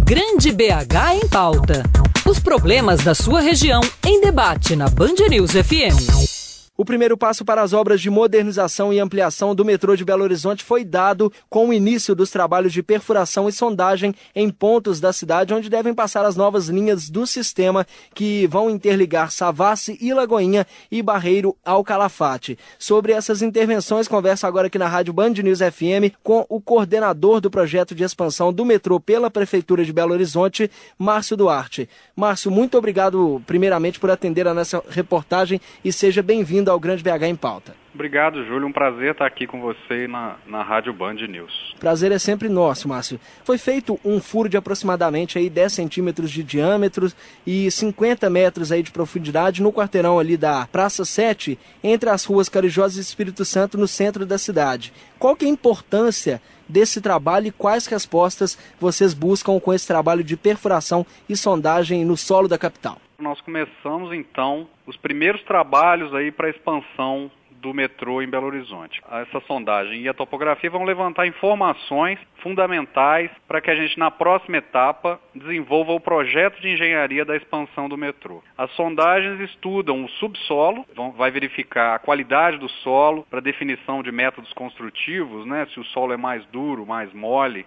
Grande BH em Pauta. Os problemas da sua região em debate na Band News FM. O primeiro passo para as obras de modernização e ampliação do metrô de Belo Horizonte foi dado com o início dos trabalhos de perfuração e sondagem em pontos da cidade onde devem passar as novas linhas do sistema que vão interligar Savassi e Lagoinha e Barreiro ao Calafate. Sobre essas intervenções, converso agora aqui na Rádio Band News FM com o coordenador do projeto de expansão do metrô pela Prefeitura de Belo Horizonte, Márcio Duarte. Márcio, muito obrigado primeiramente por atender a nossa reportagem e seja bem-vindo ao Grande BH em Pauta. Obrigado, Júlio. Um prazer estar aqui com você na Rádio Band News. Prazer é sempre nosso, Márcio. Foi feito um furo de aproximadamente aí 10 centímetros de diâmetro e 50 metros aí de profundidade no quarteirão ali da Praça 7, entre as ruas Carijós e Espírito Santo, no centro da cidade. Qual que é a importância desse trabalho e quais respostas vocês buscam com esse trabalho de perfuração e sondagem no solo da capital? Nós começamos, então, os primeiros trabalhos aí para a expansão do metrô em Belo Horizonte. Essa sondagem e a topografia vão levantar informações fundamentais para que a gente, na próxima etapa, desenvolva o projeto de engenharia da expansão do metrô. As sondagens estudam o subsolo, vai verificar a qualidade do solo para definição de métodos construtivos, né, se o solo é mais duro, mais mole,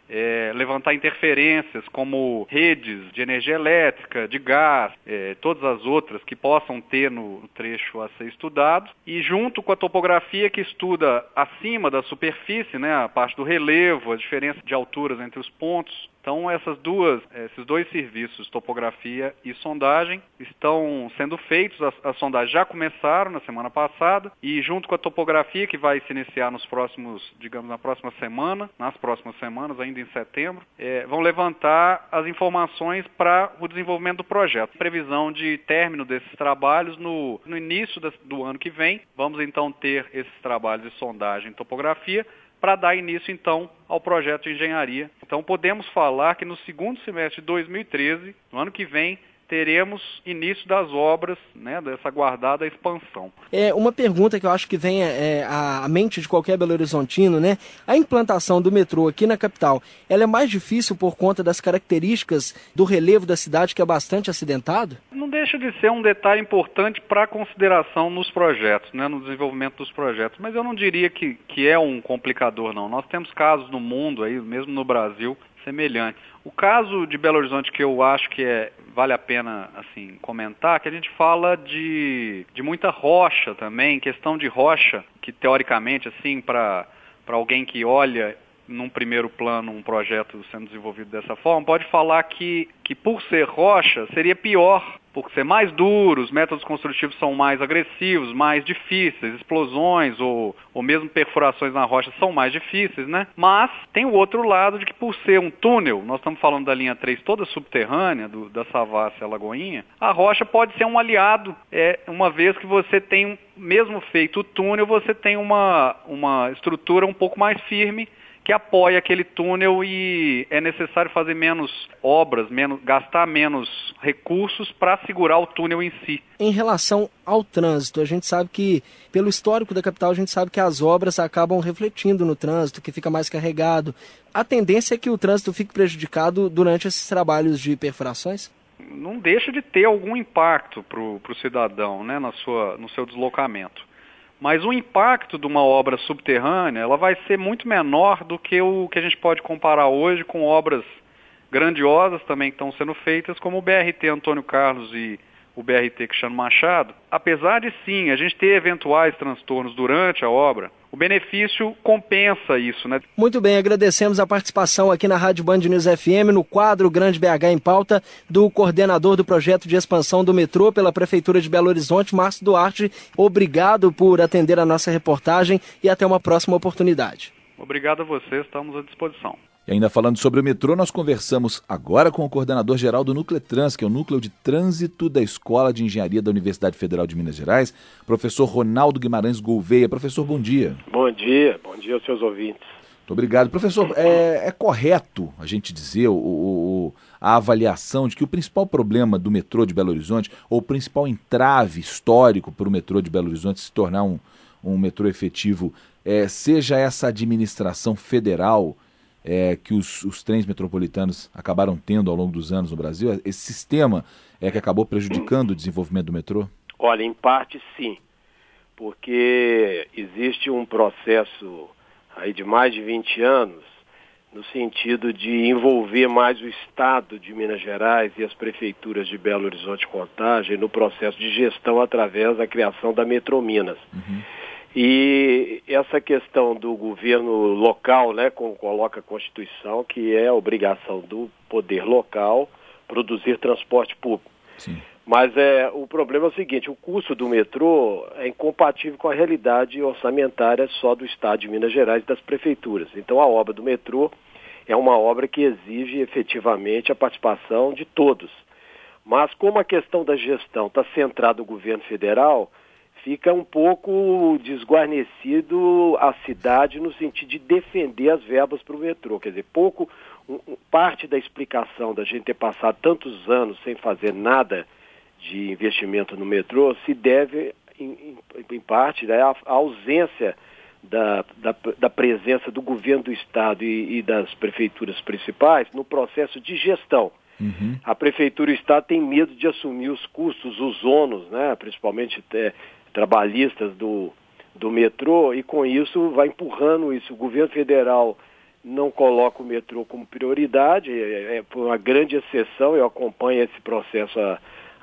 levantar interferências como redes de energia elétrica, de gás, todas as outras que possam ter no trecho a ser estudado, e junto com a topografia que estuda acima da superfície, né, a parte do relevo, a diferença de alturas entre os pontos. Então, esses dois serviços, topografia e sondagem, estão sendo feitos. As sondagens já começaram na semana passada e junto com a topografia, que vai se iniciar nas próximas semanas, ainda em setembro, vão levantar as informações para o desenvolvimento do projeto. Previsão de término desses trabalhos no início do ano que vem. Vamos então ter esses trabalhos de sondagem e topografia para dar início, então, ao projeto de engenharia. Então, podemos falar que no segundo semestre de 2013, no ano que vem, teremos início das obras, né, dessa aguardada expansão. Uma pergunta que eu acho que vem à mente de qualquer belo-horizontino, né? A implantação do metrô aqui na capital, ela é mais difícil por conta das características do relevo da cidade, que é bastante acidentado? Não deixa de ser um detalhe importante para consideração nos projetos, né, no desenvolvimento dos projetos, mas eu não diria que é um complicador, não. Nós temos casos no mundo, aí, mesmo no Brasil, semelhantes. O caso de Belo Horizonte que eu acho que vale a pena assim, comentar, que a gente fala de muita rocha também, questão de rocha, que teoricamente, assim, para alguém que olha num primeiro plano um projeto sendo desenvolvido dessa forma, pode falar que por ser rocha seria pior, por ser mais duro, os métodos construtivos são mais agressivos, mais difíceis, explosões ou mesmo perfurações na rocha são mais difíceis, né? Mas tem o outro lado de que por ser um túnel, nós estamos falando da linha 3 toda subterrânea, da Savassi à Lagoinha, a rocha pode ser um aliado, uma vez que você tem, mesmo feito o túnel, você tem uma estrutura um pouco mais firme, que apoia aquele túnel e é necessário fazer menos obras, gastar menos recursos para segurar o túnel em si. Em relação ao trânsito, a gente sabe que, pelo histórico da capital, a gente sabe que as obras acabam refletindo no trânsito, que fica mais carregado. A tendência é que o trânsito fique prejudicado durante esses trabalhos de perfurações? Não deixa de ter algum impacto para o cidadão, né, no seu deslocamento. Mas o impacto de uma obra subterrânea, ela vai ser muito menor do que o que a gente pode comparar hoje com obras grandiosas também que estão sendo feitas, como o BRT Antônio Carlos e o BRT Cristiano Machado. Apesar de, sim, a gente ter eventuais transtornos durante a obra, o benefício compensa isso, né? Muito bem, agradecemos a participação aqui na Rádio Band News FM, no quadro Grande BH em Pauta, do coordenador do projeto de expansão do metrô pela Prefeitura de Belo Horizonte, Márcio Duarte. Obrigado por atender a nossa reportagem e até uma próxima oportunidade. Obrigado a vocês, estamos à disposição. E ainda falando sobre o metrô, nós conversamos agora com o coordenador-geral do Núcleotrans, que é o Núcleo de Trânsito da Escola de Engenharia da Universidade Federal de Minas Gerais, professor Ronaldo Guimarães Gouveia. Professor, bom dia. Bom dia aos seus ouvintes. Muito obrigado. Professor, é correto a gente dizer a avaliação de que o principal problema do metrô de Belo Horizonte, ou o principal entrave histórico para o metrô de Belo Horizonte se tornar um metrô efetivo, seja essa administração federal que os trens metropolitanos acabaram tendo ao longo dos anos no Brasil? Esse sistema que acabou prejudicando o desenvolvimento do metrô? Olha, em parte sim, porque existe um processo aí de mais de 20 anos no sentido de envolver mais o Estado de Minas Gerais e as prefeituras de Belo Horizonte e Contagem no processo de gestão através da criação da Metrominas. Uhum. E essa questão do governo local, né, como coloca a Constituição, que é a obrigação do poder local produzir transporte público. Sim. Mas o problema é o seguinte, o custo do metrô é incompatível com a realidade orçamentária só do Estado de Minas Gerais e das prefeituras. Então a obra do metrô é uma obra que exige efetivamente a participação de todos. Mas como a questão da gestão está centrada no governo federal, fica um pouco desguarnecido a cidade no sentido de defender as verbas para o metrô. Quer dizer, parte da explicação da gente ter passado tantos anos sem fazer nada de investimento no metrô se deve, em parte, né, à ausência da presença do governo do Estado e das prefeituras principais no processo de gestão. Uhum. A prefeitura e o Estado têm medo de assumir os custos, os ônus, né, principalmente trabalhistas do metrô, e com isso vai empurrando isso. O governo federal não coloca o metrô como prioridade, por uma grande exceção, eu acompanho esse processo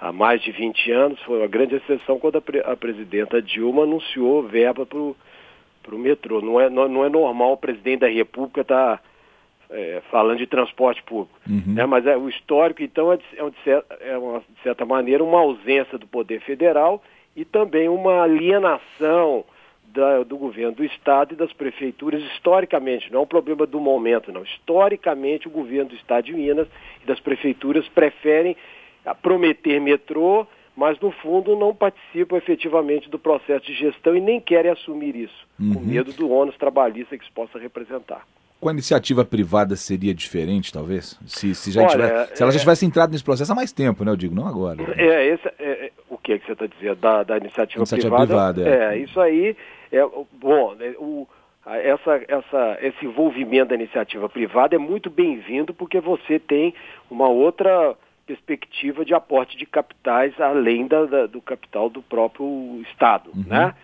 há mais de 20 anos, foi uma grande exceção quando a presidenta Dilma anunciou verba para o metrô. Não é normal o presidente da República estar falando de transporte público. Uhum. Né? Mas o histórico, então, de certa maneira, uma ausência do poder federal e também uma alienação do governo do Estado e das prefeituras historicamente. Não é um problema do momento, não. Historicamente, o governo do Estado de Minas e das prefeituras preferem prometer metrô, mas no fundo não participam efetivamente do processo de gestão e nem querem assumir isso, com medo do ônus trabalhista que isso possa representar. Com a iniciativa privada seria diferente, talvez? Se ela já tivesse entrado nesse processo há mais tempo, né? Eu digo, não agora. O que você está dizendo da iniciativa privada? Isso aí esse envolvimento da iniciativa privada é muito bem-vindo porque você tem uma outra perspectiva de aporte de capitais além do capital do próprio Estado, né?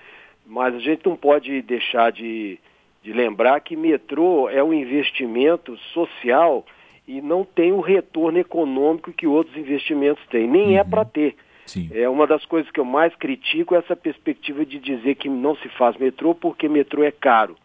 Mas a gente não pode deixar de lembrar que metrô é um investimento social e não tem o retorno econômico que outros investimentos têm, nem é para ter. Sim. É uma das coisas que eu mais critico, essa perspectiva de dizer que não se faz metrô porque metrô é caro.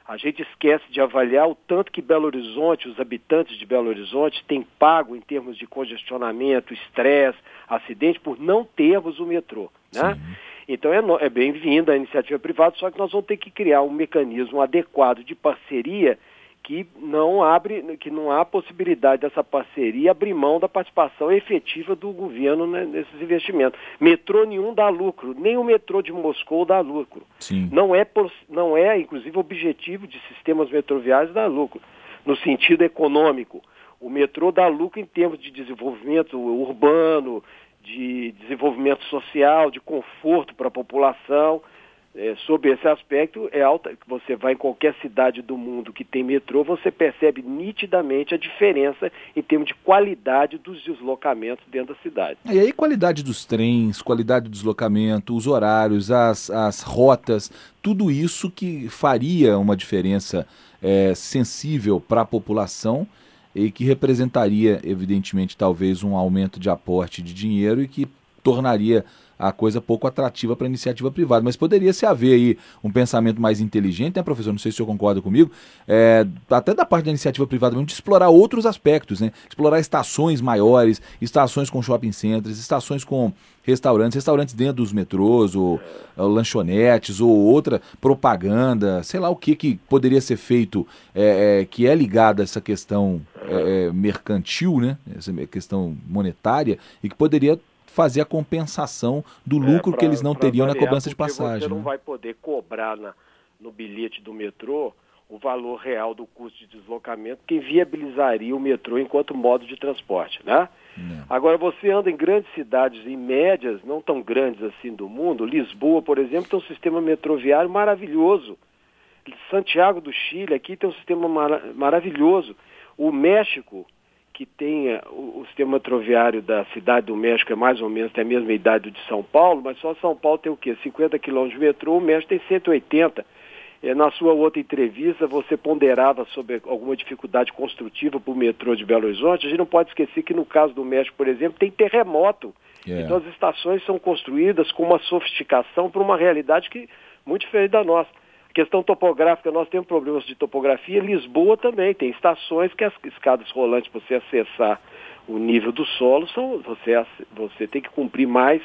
A gente esquece de avaliar o tanto que Belo Horizonte, os habitantes de Belo Horizonte, têm pago em termos de congestionamento, estresse, acidente, por não termos o metrô, né? Sim. Então é bem-vinda a iniciativa privada, só que nós vamos ter que criar um mecanismo adequado de parceria que não há possibilidade dessa parceria abrir mão da participação efetiva do governo, né, nesses investimentos. Metrô nenhum dá lucro, nem o metrô de Moscou dá lucro. Sim. Não é, inclusive, objetivo de sistemas metroviários dar lucro, no sentido econômico. O metrô dá lucro em termos de desenvolvimento urbano, de desenvolvimento social, de conforto para a população. Sob esse aspecto, você vai em qualquer cidade do mundo que tem metrô, você percebe nitidamente a diferença em termos de qualidade dos deslocamentos dentro da cidade. E aí qualidade dos trens, qualidade do deslocamento, os horários, as rotas, tudo isso que faria uma diferença sensível para a população e que representaria, evidentemente, talvez um aumento de aporte de dinheiro e que tornaria a coisa pouco atrativa para a iniciativa privada. Mas poderia se haver aí um pensamento mais inteligente, né, professor? Não sei se o senhor concorda comigo, até da parte da iniciativa privada mesmo, de explorar outros aspectos, né? Explorar estações maiores, estações com shopping centers, estações com restaurantes dentro dos metrôs, ou lanchonetes, ou outra propaganda, sei lá o que poderia ser feito, que é ligado a essa questão mercantil, né? Essa questão monetária, e que poderia fazer a compensação do lucro que eles não teriam na cobrança de passagem. Você não vai poder cobrar no bilhete do metrô o valor real do custo de deslocamento que viabilizaria o metrô enquanto modo de transporte, né? Não. Agora, você anda em grandes cidades, em médias, não tão grandes assim do mundo, Lisboa, por exemplo, tem um sistema metroviário maravilhoso. Santiago do Chile, aqui tem um sistema maravilhoso. O México, que tem o sistema metroviário da Cidade do México, é mais ou menos, tem a mesma idade do de São Paulo, mas só São Paulo tem o quê? 50 quilômetros de metrô, o México tem 180. Na sua outra entrevista, você ponderava sobre alguma dificuldade construtiva para o metrô de Belo Horizonte. A gente não pode esquecer que no caso do México, por exemplo, tem terremoto. Então as estações são construídas com uma sofisticação para uma realidade que muito diferente da nossa. Questão topográfica, nós temos problemas de topografia. Lisboa também tem estações que as escadas rolantes, para você acessar o nível do solo, você tem que cumprir mais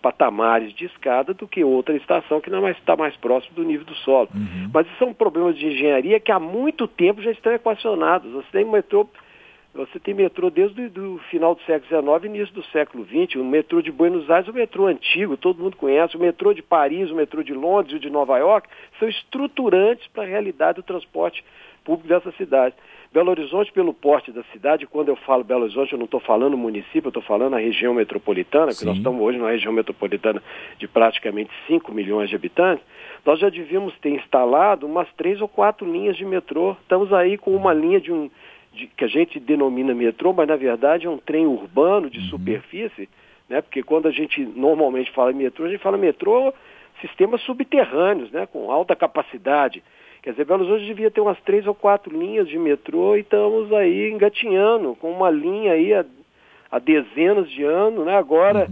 patamares de escada do que outra estação que não está mais próximo do nível do solo. Mas isso são problemas de engenharia que há muito tempo já estão equacionados. Você tem metrô desde o final do século XIX e início do século XX. O metrô de Buenos Aires é o metrô antigo, todo mundo conhece. O metrô de Paris, o metrô de Londres e o de Nova York são estruturantes para a realidade do transporte público dessa cidade. Belo Horizonte, pelo porte da cidade, quando eu falo Belo Horizonte, eu não estou falando município, eu estou falando a região metropolitana, porque nós estamos hoje numa região metropolitana de praticamente 5 milhões de habitantes. Nós já devíamos ter instalado umas 3 ou 4 linhas de metrô. Estamos aí com uma linha que a gente denomina metrô, mas na verdade é um trem urbano de superfície, né? Porque quando a gente normalmente fala em metrô, a gente fala metrô sistemas subterrâneos, né? Com alta capacidade. Quer dizer, Belo Horizonte devia ter umas 3 ou 4 linhas de metrô e estamos aí engatinhando com uma linha aí há dezenas de anos, né? Agora,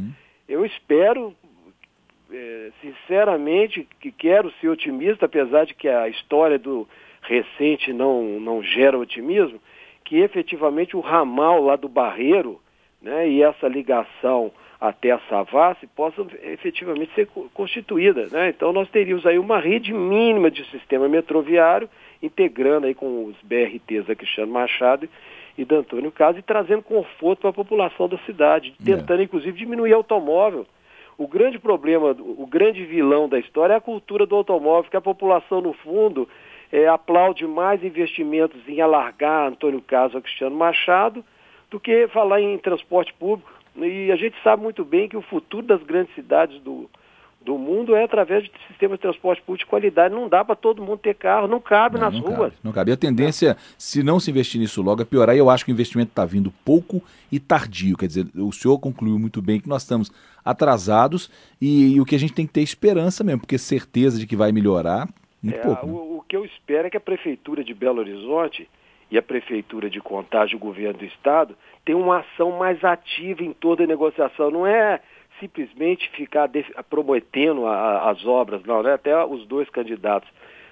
eu espero, sinceramente, que quero ser otimista, apesar de que a história do recente não gera otimismo, que efetivamente o ramal lá do Barreiro, né, e essa ligação até a Savassi possam efetivamente ser constituída, né? Então nós teríamos aí uma rede mínima de sistema metroviário, integrando aí com os BRTs da Cristiano Machado e da Antônio Carlos, e trazendo conforto para a população da cidade, tentando inclusive diminuir o automóvel. O grande problema, o grande vilão da história é a cultura do automóvel, que a população, no fundo, aplaude mais investimentos em alargar Antônio Carlos a Cristiano Machado do que falar em transporte público. E a gente sabe muito bem que o futuro das grandes cidades do mundo é através de sistemas de transporte público de qualidade. Não dá para todo mundo ter carro, não cabe nas ruas. Não cabe. E a tendência, se não se investir nisso logo, é piorar. E eu acho que o investimento está vindo pouco e tardio. Quer dizer, o senhor concluiu muito bem que nós estamos atrasados e o que a gente tem que ter esperança mesmo, porque certeza de que vai melhorar, muito pouco. Né? O que eu espero é que a Prefeitura de Belo Horizonte e a Prefeitura de Contagem, o Governo do Estado, tenham uma ação mais ativa em toda a negociação. Não é simplesmente ficar prometendo as obras, não, né? Até os dois candidatos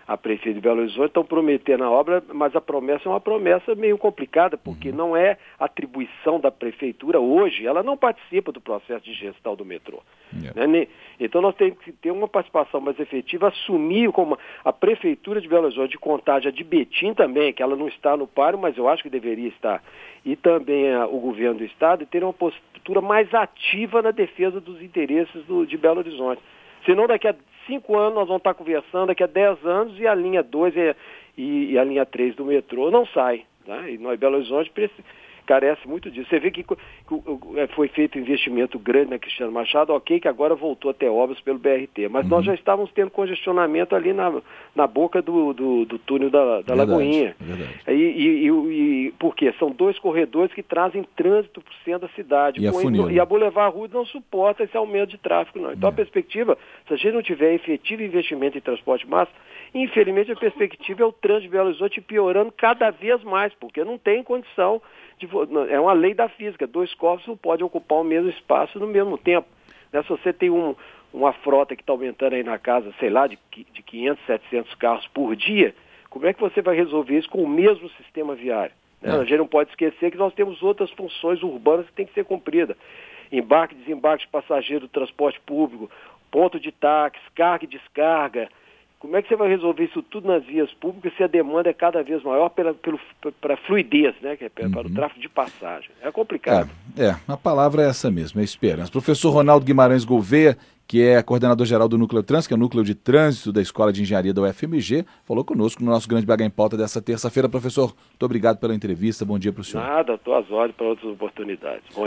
a prefeito de Belo Horizonte estão prometendo a obra, mas a promessa é uma promessa meio complicada, porque não é atribuição da prefeitura hoje, ela não participa do processo de gestão do metrô. Né? Então nós temos que ter uma participação mais efetiva, assumir como a prefeitura de Belo Horizonte, de Contagem, a de Betim também, que ela não está no páreo, mas eu acho que deveria estar, e também o governo do estado, e ter uma postura mais ativa na defesa dos interesses de Belo Horizonte. Senão daqui a 5 anos nós vamos estar conversando, daqui a 10 anos, e a linha 2 e a linha 3 do metrô não sai. Né? E nós, Belo Horizonte, carece muito disso. Você vê que foi feito investimento grande na Cristiano Machado, ok, que agora voltou a ter obras pelo BRT, mas nós já estávamos tendo congestionamento ali na boca do túnel da Lagoinha. E por quê? São 2 corredores que trazem trânsito para o centro da cidade. E a Boulevard Rude não suporta esse aumento de tráfego, não. Então a perspectiva, se a gente não tiver efetivo investimento em transporte massa, infelizmente a perspectiva é o trânsito de Belo Horizonte piorando cada vez mais, porque não tem condição. É uma lei da física, 2 corpos não podem ocupar o mesmo espaço no mesmo tempo. Né? Se você tem uma frota que está aumentando aí na casa, sei lá, de 500, 700 carros por dia, como é que você vai resolver isso com o mesmo sistema viário? Né? A gente não pode esquecer que nós temos outras funções urbanas que têm que ser cumpridas. Embarque e desembarque de passageiro do transporte público, ponto de táxi, carga e descarga. Como é que você vai resolver isso tudo nas vias públicas se a demanda é cada vez maior para a fluidez, né? Que é para o tráfego de passagem? É complicado. A palavra é essa mesmo, é esperança. Professor Ronaldo Guimarães Gouveia, que é coordenador-geral do Núcleo Trânsito, que é o Núcleo de Trânsito da Escola de Engenharia da UFMG, falou conosco no nosso Grande BH em Pauta dessa terça-feira. Professor, muito obrigado pela entrevista, bom dia para o senhor. Nada, estou às ordens para outras oportunidades. Bom